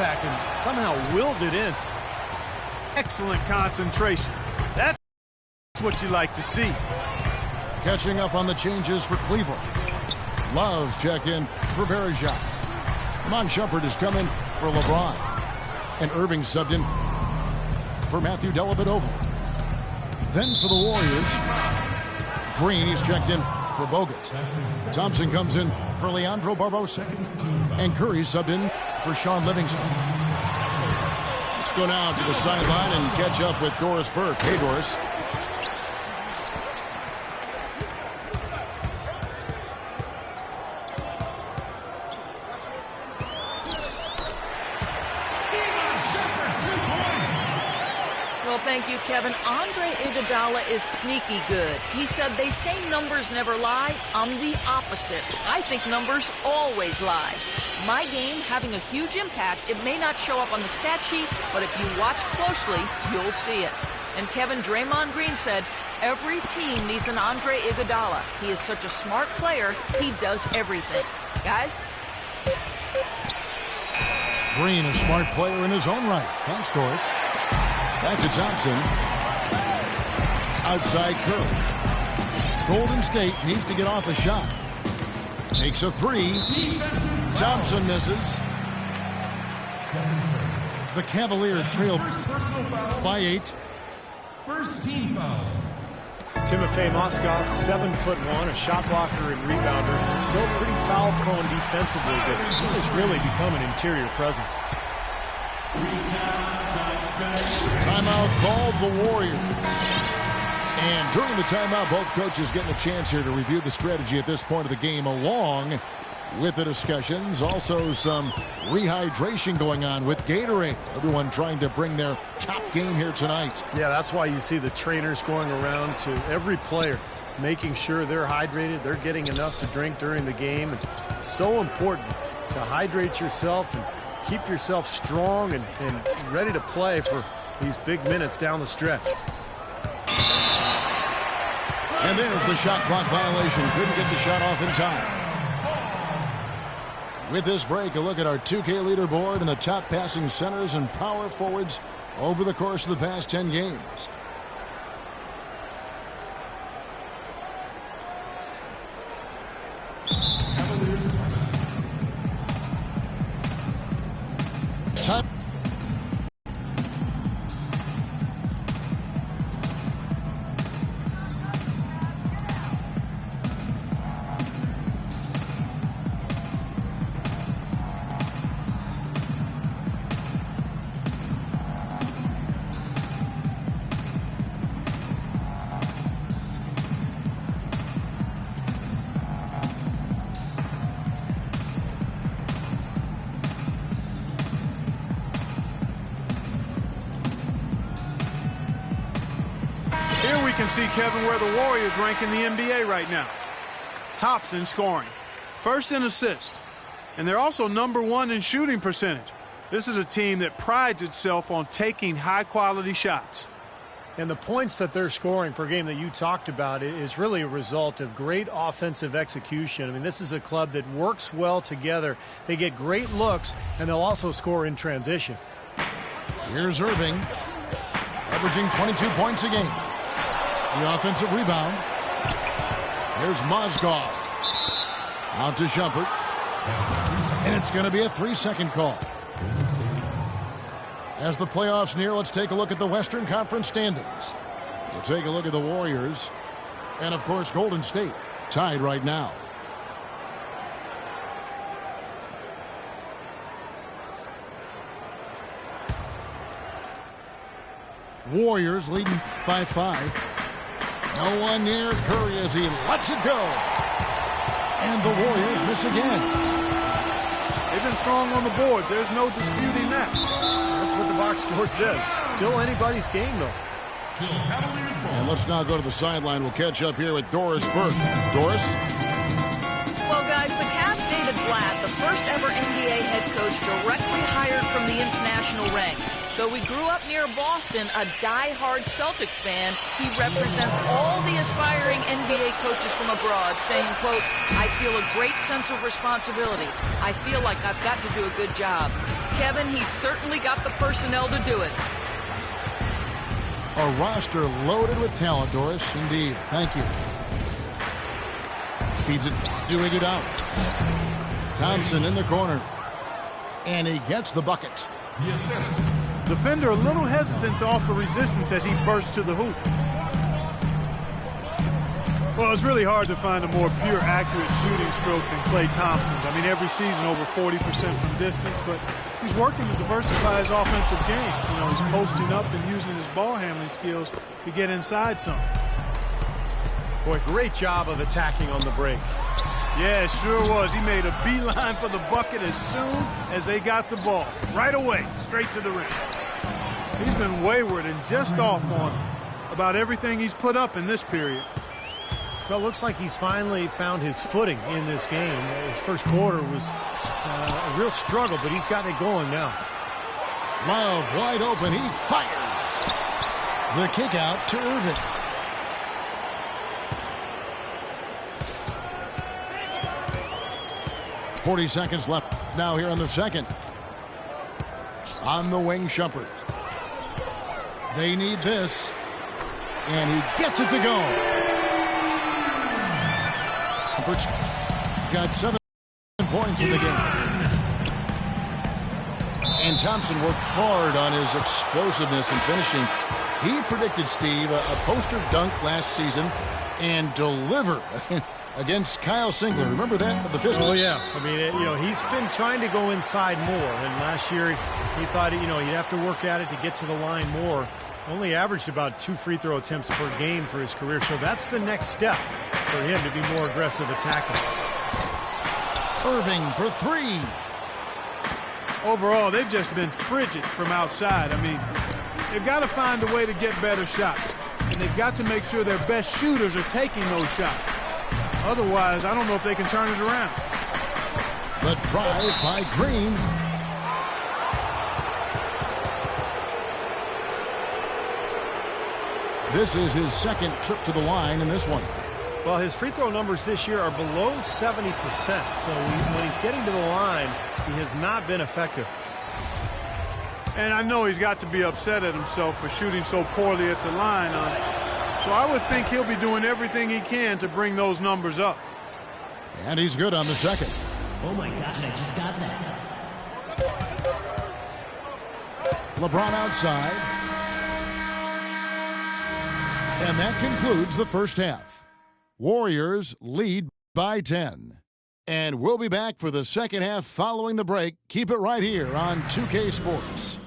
impact and somehow willed it in. Excellent concentration. That's what you like to see. Catching up on the changes for Cleveland. Love's check in for Verjao. Mon Shumpert is coming for LeBron. And Irving subbed in for Matthew Dellavedova. Then for the Warriors, Green is checked in for Bogut. Thompson comes in for Leandro Barbosa. And Curry subbed in for Sean Livingston. Let's go now to the sideline and catch up with Doris Burke. Hey, Doris. Thank you, Kevin. Andre Iguodala is sneaky good. He said, they say numbers never lie. I'm the opposite. I think numbers always lie. My game having a huge impact. It may not show up on the stat sheet, but if you watch closely, you'll see it. And Kevin, Draymond Green said, every team needs an Andre Iguodala. He is such a smart player. He does everything. Guys? Green, a smart player in his own right. Thanks, Doris. Back to Thompson. Outside Curry. Golden State needs to get off a shot. Takes a three. Thompson misses. The Cavaliers trail by 8. First team foul. Timofey Mozgov, 7'1", a shot blocker and rebounder. Still pretty foul-prone defensively, but he has really become an interior presence. Timeout called the Warriors. And during the timeout, both coaches getting a chance here to review the strategy at this point of the game, along with the discussions. Also some rehydration going on with Gatorade. Everyone trying to bring their top game here tonight. Yeah, that's why you see the trainers going around to every player, making sure they're hydrated, they're getting enough to drink during the game. And so important to hydrate yourself and keep yourself strong and ready to play for these big minutes down the stretch. And there's the shot clock violation. Couldn't get the shot off in time. With this break, a look at our 2K leaderboard and the top passing centers and power forwards over the course of the past 10 games. Here we can see, Kevin, where the Warriors rank in the NBA right now. Tops in scoring, first in assists, and they're also #1 in shooting percentage. This is a team that prides itself on taking high-quality shots. And the points that they're scoring per game that you talked about is really a result of great offensive execution. I mean, this is a club that works well together. They get great looks, and they'll also score in transition. Here's Irving, averaging 22 points a game. The offensive rebound. Here's Mozgov. Out to Shumpert. And it's going to be a 3-second call. As the playoffs near, let's take a look at the Western Conference standings. We'll take a look at the Warriors. And, of course, Golden State tied right now. Warriors leading by 5. No one near Curry as he lets it go. And the Warriors miss again. They've been strong on the boards. There's no disputing that. That's what the box score says. Still anybody's game, though. And let's now go to the sideline. We'll catch up here with Doris Burke. Doris? Well, guys, the Cavs' David Blatt, the first ever NBA head coach directly hired from the international ranks. Though he grew up near Boston, a die-hard Celtics fan, he represents all the aspiring NBA coaches from abroad, saying, quote, "I feel a great sense of responsibility. I feel like I've got to do a good job." Kevin, he's certainly got the personnel to do it. A roster loaded with talent, Doris. Indeed. Thank you. Feeds it, doing it out. Thompson in the corner. And he gets the bucket. The assist. Defender a little hesitant to offer resistance as he bursts to the hoop. Well, it's really hard to find a more pure, accurate shooting stroke than Klay Thompson's. I mean, every season over 40% from distance, but he's working to diversify his offensive game. You know, he's posting up and using his ball handling skills to get inside some. Boy, great job of attacking on the break. Yeah, it sure was. He made a beeline for the bucket as soon as they got the ball. Right away, straight to the rim. He's been wayward and just off on about everything he's put up in this period. Well, it looks like he's finally found his footing in this game. His first quarter was a real struggle, but he's gotten it going now. Love wide open. He fires. The kick out to Irving. .40 seconds left now here in the second. On the wing, Shumpert. They need this. And he gets it to go. Shumpert's got 7 points in the game. And Thompson worked hard on his explosiveness and finishing. He predicted, Steve, a poster dunk last season and delivered against Kyle Singler. Remember that of the Pistons? Oh, yeah. I mean, you know, he's been trying to go inside more. And last year, he thought, you know, he'd have to work at it to get to the line more. Only averaged about 2 free throw attempts per game for his career. So that's the next step for him to be more aggressive attacking. Irving for 3. Overall, they've just been frigid from outside. I mean, they've got to find a way to get better shots. And they've got to make sure their best shooters are taking those shots. Otherwise, I don't know if they can turn it around. The drive by Green. This is his second trip to the line in this one. Well, his free throw numbers this year are below 70%. So when he's getting to the line, he has not been effective. And I know he's got to be upset at himself for shooting so poorly at the line. So I would think he'll be doing everything he can to bring those numbers up. And he's good on the second. Oh my gosh, I just got that. LeBron outside. And that concludes the first half. Warriors lead by 10. And we'll be back for the second half following the break. Keep it right here on 2K Sports.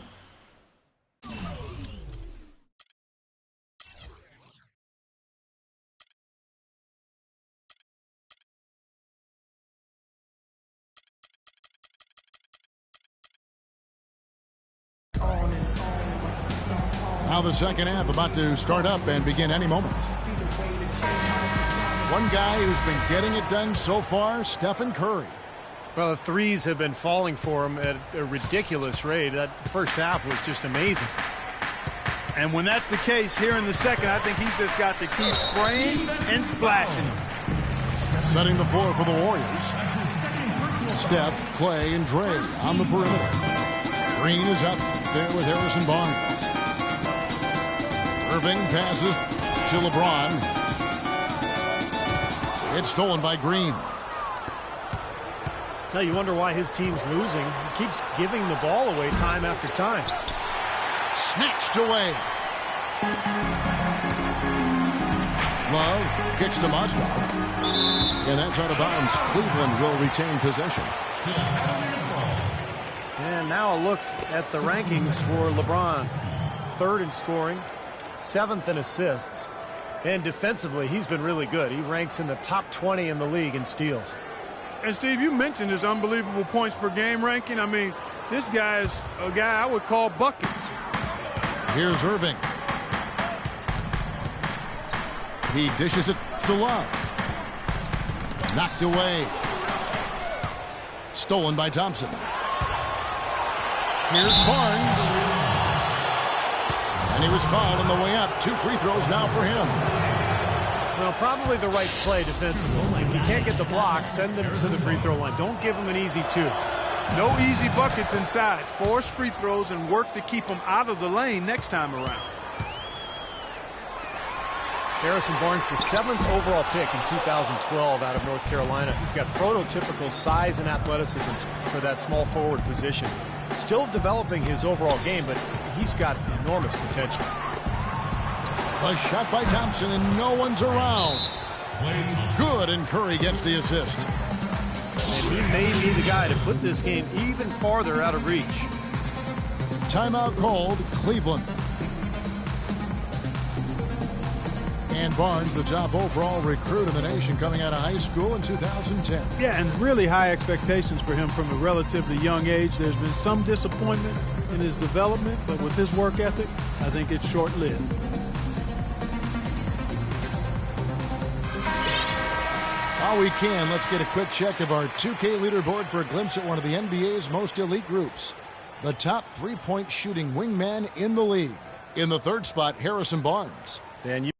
Now the second half about to start up and begin any moment. One guy who's been getting it done so far, Stephen Curry. Well, the threes have been falling for him at a ridiculous rate. That first half was just amazing. And when that's the case here in the second, I think he's just got to keep spraying and splashing. Setting the floor for the Warriors. Steph, Klay, and Dre on the perimeter. Green is up there with Harrison Barnes. Irving passes to LeBron. It's stolen by Green. Now you wonder why his team's losing. He keeps giving the ball away time after time. Snatched away. Love kicks to Moskov. And that's out of bounds. Cleveland will retain possession. And now a look at the rankings for LeBron. 3rd in scoring, 7th in assists. And defensively, he's been really good. He ranks in the top 20 in the league in steals. And, Steve, you mentioned his unbelievable points per game ranking. I mean, this guy is a guy I would call buckets. Here's Irving. He dishes it to Love. Knocked away. Stolen by Thompson. Here's Barnes. And he was fouled on the way up. 2 free throws now for him. Well, probably the right play defensively. If you can't get the block, send them to the free throw line. Don't give them an easy 2. No easy buckets inside. Force free throws and work to keep them out of the lane next time around. Harrison Barnes, the 7th overall pick in 2012 out of North Carolina. He's got prototypical size and athleticism for that small forward position. Still developing his overall game, but he's got enormous potential. A shot by Thompson, and no one's around. Good, and Curry gets the assist. And he may be the guy to put this game even farther out of reach. Timeout called, Cleveland. And Barnes, the top overall recruit in the nation, coming out of high school in 2010. Yeah, and really high expectations for him from a relatively young age. There's been some disappointment in his development, but with his work ethic, I think it's short-lived. While we can, let's get a quick check of our 2K leaderboard for a glimpse at one of the NBA's most elite groups. The top 3-point shooting wingman in the league. In the 3rd spot, Harrison Barnes. And